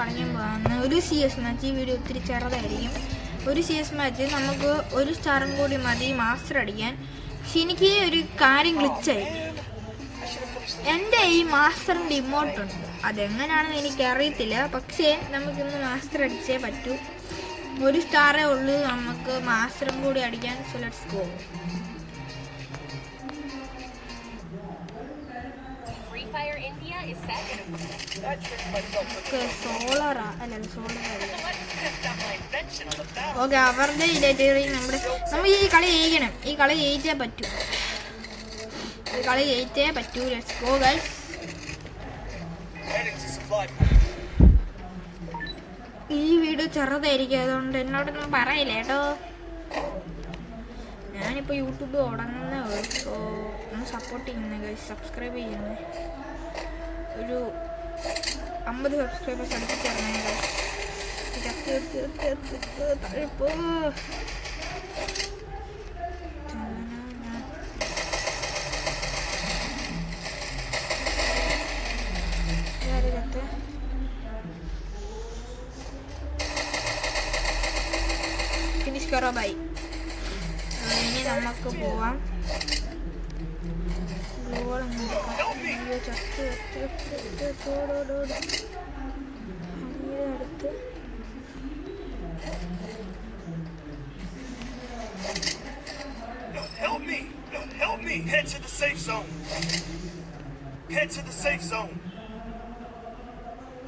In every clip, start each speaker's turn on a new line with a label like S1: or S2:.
S1: കളിക്കാൻ പോകുന്ന ഒരു CS മാച്ച്. ഈ വീഡിയോ ഒത്തിരി ചെറുതായിരിക്കും. ഒരു CS മാച്ച് നമുക്ക് 1 സ്റ്റാറും കൂടി മതി മാസ്റ്റർ അടിക്കാൻ. പക്ഷെ എനിക്ക് ഒരു കാര്യം ഗ്ലിച്ചായി. എൻ്റെ ഈ മാസ്റ്ററിൻ്റെ ഇമോട്ടുണ്ട്, അതെങ്ങനെയാണെന്ന് എനിക്കറിയത്തില്ല. പക്ഷേ നമുക്കിന്ന് മാസ്റ്റർ അടിച്ചേ പറ്റൂ. 1 സ്റ്റാറേ ഉള്ളൂ, നമുക്ക് മാസ്റ്ററും കൂടി അടിക്കാൻ. So let's go. ഓക്കെ, അവരുടെ നമ്മൾ ഈ കളി ജയിക്കണം. ഈ കളി ജയിച്ചേ പറ്റൂ. Let's go guys. ഈ വീഡിയോ ചെറുതായിരിക്കും, അതുകൊണ്ട് എന്നോടൊന്നും പറയില്ല കേട്ടോ. ഞാനിപ്പോൾ യൂട്യൂബ് തുടങ്ങുന്നേ ഉള്ളൂ. സോ ഒന്ന് സപ്പോർട്ട് ചെയ്യുന്നേ ഗൈസ്, സബ്സ്ക്രൈബ് ചെയ്യുന്നേ. ഒരു 50 സബ്സ്ക്രൈബേഴ്സ് അടുപ്പിച്ചിറങ്ങേ ഗൈസ്. ഫിനിഷ് കറോ ബൈ. ഇനി നമുക്ക് പോവാം.
S2: Help me. Head to the safe zone.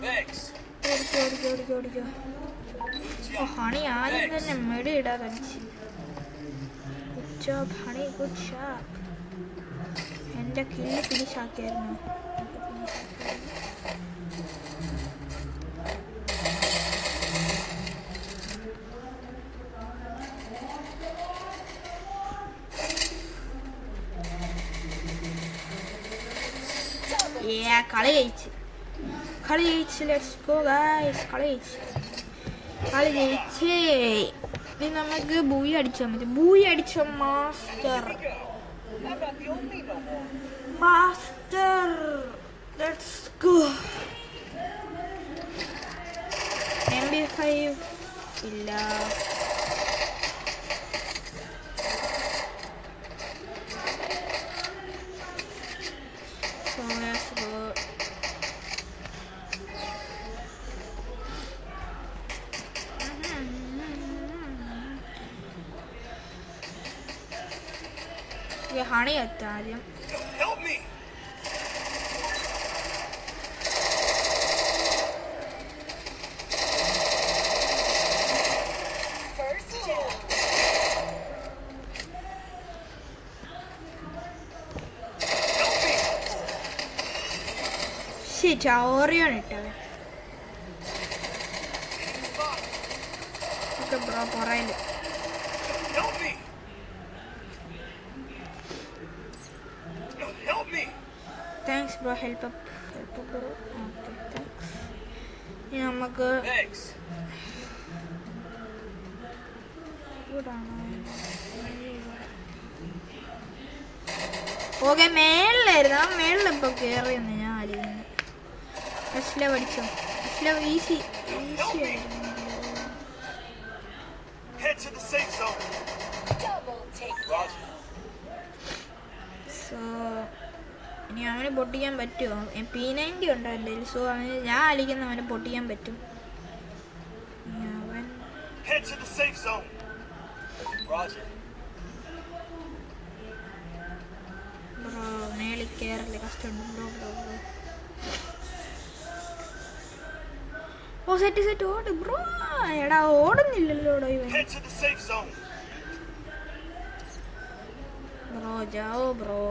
S2: Thanks.
S1: Honey ആദ്യം തന്നെ മെഡി ഇടാൻ കളിച്ച്. Good job honey, good shot. എൻ്റെ കില്ല് ഫിനിഷ് ആക്കിയായിരുന്നു. കളി ജയിച്ച്. Let's go guys. കളി ജയിച്ചേ. ഇനി നമുക്ക് ബൂയി അടിച്ചാൽ മതി. ബൂയി അടിച്ച മാസ്റ്റർ. Let's go. MP5 ഇല്ല. So let's go. ഹണി എത്താം ആദ്യം. ഓറിയാണ് ഇട്ടത്. ഓക്കെ ബ്രോ, പുറയില്. Thanks bro, help bro. Okay thanks. ഇനി നമുക്ക് ഓക്കെ മേളിലായിരുന്നു. ആ മേളിലിപ്പോൾ കയറിയെന്ന് ഞാൻ ആലോചിക്കുന്നു. അസ്ല പഠിച്ചോ. അസ്ല ഈസി ആയിരുന്നു. സോ ഇനി അവന് പൊട്ടിക്കാൻ പറ്റുമോ? P90 ഉണ്ടോ എൻ്റെ കയ്യിൽ. സോ അവന് ഞാൻ ആലോചിക്കുന്ന അവന് പൊട്ടിക്കാൻ പറ്റും. അവൻ ബ്രോ മേളിൽ കയറില്ല, കഷ്ടമുണ്ട് ബ്രോ. ഓ സെറ്റ് ഓട് ബ്രോ. എടാ ഓടുന്നില്ലല്ലോ ഇവൻ. ബ്രോ ജാവോ ബ്രോ.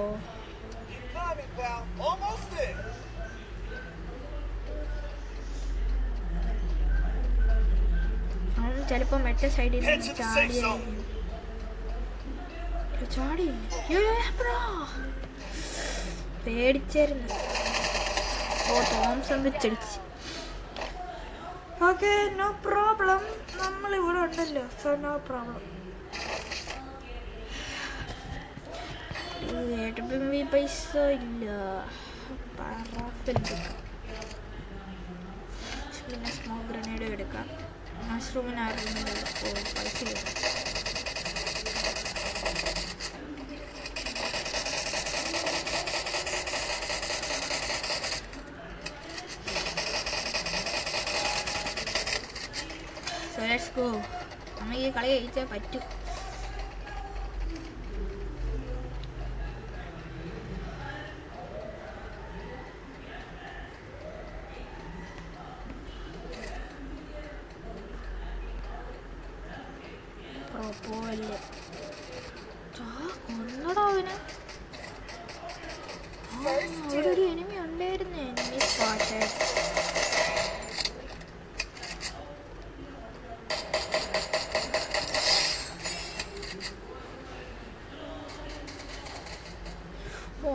S1: അവൻ ചിലപ്പോ മറ്റേ സൈഡിൽ ചാടി ബ്രോ. പേടിച്ചായിരുന്നു. ഓ തോംസൺ വെച്ചടിച്ച്. ഓക്കെ നോ പ്രോബ്ലം, നമ്മളിവിടെ ഉണ്ടല്ലോ. So no problem. പൈസ ഇല്ല. പിന്നെ സ്മോക്ക് ഗ്രനേഡ് എടുക്കാം. മഷ്റൂമിനായിരുന്നു പൈസ കിട്ടും. So let's go. നമുക്ക് ഈ കളി ജയിച്ചാൽ പറ്റും. പോവല്ലേ കൊന്നടോ അവന്. അവിടെ ഒരു എനിമി ഉണ്ടായിരുന്നു. Enemy spotted.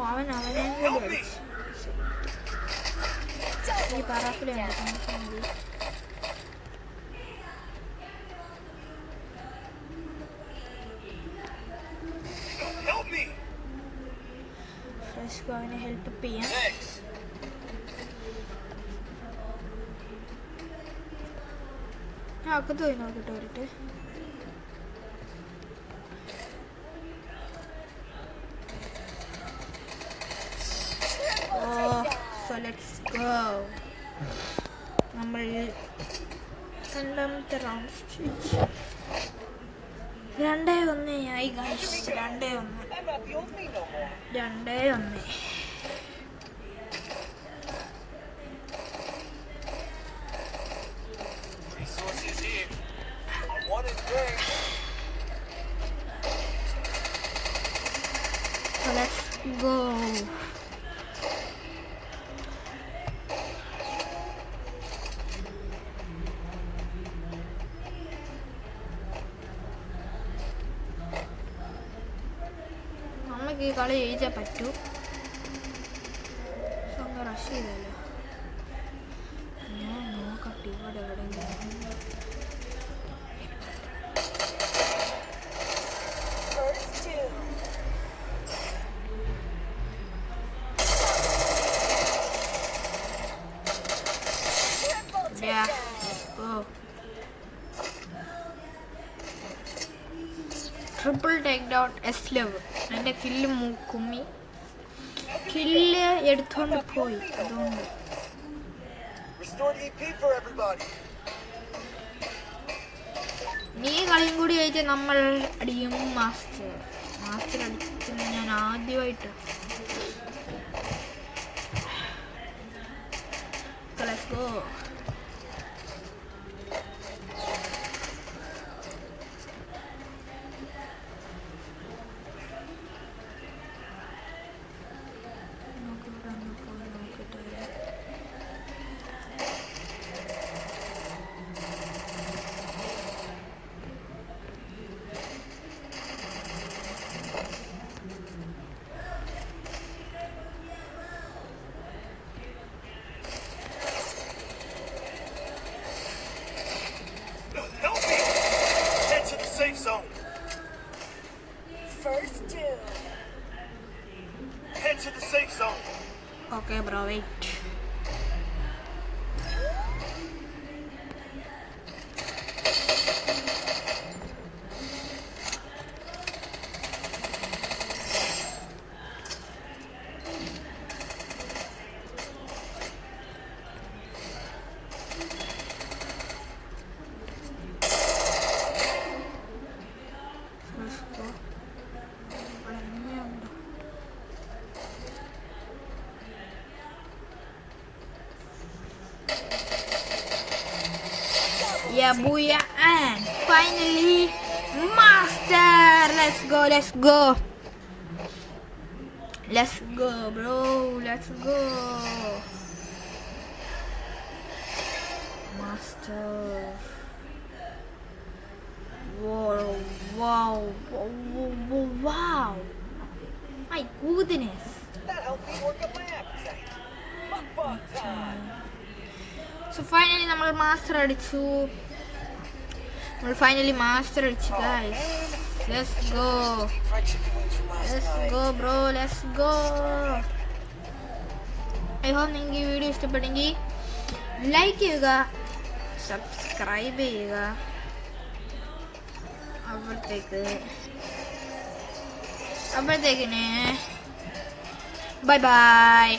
S1: അവനെ കൂടി അടിച്ചു. ഈ പറപ്പിലുണ്ട്. അവനെ ഹെൽപ്പ് ചെയ്യാം. അകത്ത് പോയി നോക്കിട്ട് വരട്ടെ. So let's go. നമ്മൾ രണ്ടാമത്തെ റൗണ്ട് 2-1 ആയി guys. 2-1.
S2: Resources here. I want it great.
S1: So let's go. നമുക്ക് ഈ കളി ജയിച്ചാൽ പറ്റൂ. അങ്ങ് റഷ് ചെയ്തല്ലോ. ഞാൻ നോക്കട്ടെ ഇവിടെ എവിടെയെങ്കിലും. Triple take down S level. എൻ്റെ കില്ല് കുമ്മി. കില്ല് എടുത്തോണ്ട് പോയി. അതുകൊണ്ട് നീ കളിയും കൂടി കഴിച്ചാൽ നമ്മൾ അടിയും. മാസ്റ്റർ അടിച്ചിട്ട് ഞാൻ ആദ്യമായിട്ട്. Let's go.
S2: Safe zone.
S3: First two.
S2: Head to the safe zone.
S1: Okay, bro, wait. Yeah, booyah, and finally master. Let's go bro, let's go. Master. Wow. My goodness.
S3: That helped me work up my appetite. Mukbang time.
S1: So finally നമ്മൾ master അടിച്ചു. guys. Let's go bro, let's go. I hope നിങ്ങൾക്ക് ഈ video ഇഷ്ടപ്പെട്ടെങ്കിൽ like ചെയ്യുക, subscribe ചെയ്യുക. അപ്പോഴത്തേക്കിന് bye bye.